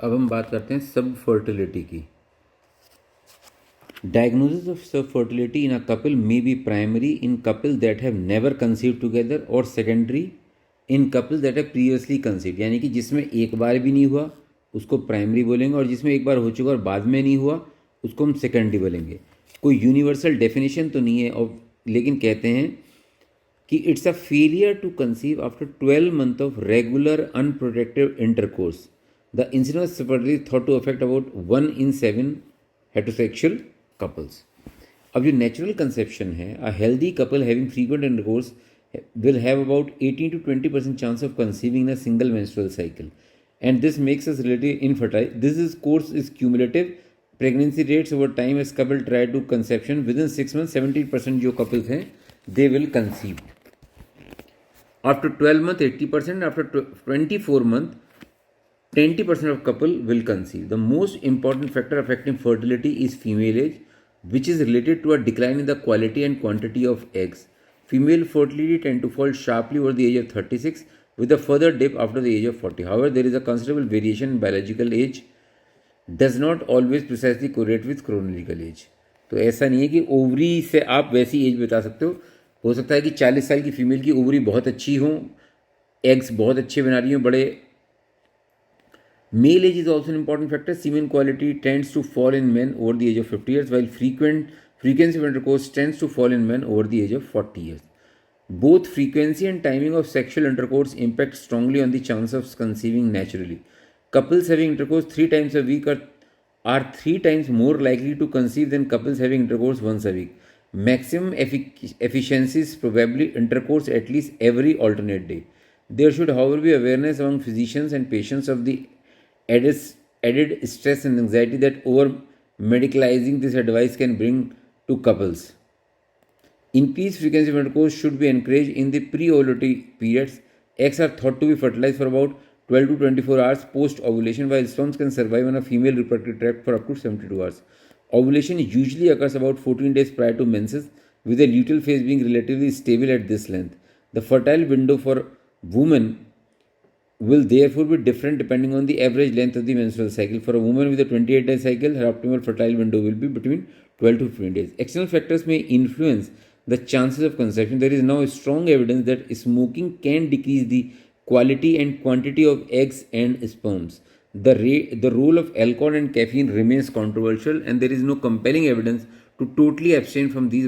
अब हम बात करते हैं सब फर्टिलिटी की। Diagnosis of subfertility in a couple may be primary in couple that have never conceive together और secondary in couple that have previously conceive, यानी कि जिसमें एक बार भी नहीं हुआ उसको प्राइमरी बोलेंगे और जिसमें एक बार हो चुका और बाद में नहीं हुआ उसको हम सेकेंडरी बोलेंगे। कोई यूनिवर्सल डेफिनेशन तो नहीं है, और लेकिन कहते हैं कि it's a failure to conceive after 12 months of regular unprotective intercourse. The incidence separately thought to affect about 1 in 7 heterosexual couples. अब जो नेचुरल कंसेप्शन है, a healthy couple having frequent intercourse will have about 18 to 20% chance of conceiving in a single menstrual cycle, and this makes us relatively infertile. This is course is cumulative. Pregnancy rates over time as couple try to conception within 6 months 70% जो couples हैं they will conceive. After 12 months 80%, after 24 months 20% of couple will conceive. The most important factor affecting fertility is female age, which is related to a decline in the quality and quantity of eggs. Female fertility tend to fall sharply over the age of 36 with a further dip after the age of 40. However, there is a considerable variation in biological age, does not always precisely correlate with chronological age. तो ऐसा नहीं है कि ovary से आप वैसी as बता सकते हो सकता है कि 40 साल की फीमेल की ओवरी बहुत अच्छी हो, एग्स बहुत अच्छे बना रही हो बड़े। Male age is also an important factor. Semen quality tends to fall in men over the age of 50 years, while frequency of intercourse tends to fall in men over the age of 40 years. Both frequency and timing of sexual intercourse impact strongly on the chance of conceiving naturally. Couples having intercourse 3 times a week are 3 times more likely to conceive than couples having intercourse once a week. Maximum efficiency is probably intercourse at least every alternate day. There should, however, be awareness among physicians and patients of the added stress and anxiety that over medicalizing this advice can bring to couples. Increased frequency of intercourse should be encouraged in the pre-ovulatory periods. Eggs are thought to be fertilized for about 12 to 24 hours post-ovulation, while sperms can survive on a female reproductive tract for up to 72 hours. Ovulation usually occurs about 14 days prior to menses, with the luteal phase being relatively stable at this length. The fertile window for women will therefore be different depending on the average length of the menstrual cycle. For a woman with a 28-day cycle, her optimal fertile window will be between 12 to 15 days. External factors may influence the chances of conception. There is now strong evidence that smoking can decrease the quality and quantity of eggs and sperms. The role of alcohol and caffeine remains controversial, and there is no compelling evidence to totally abstain from these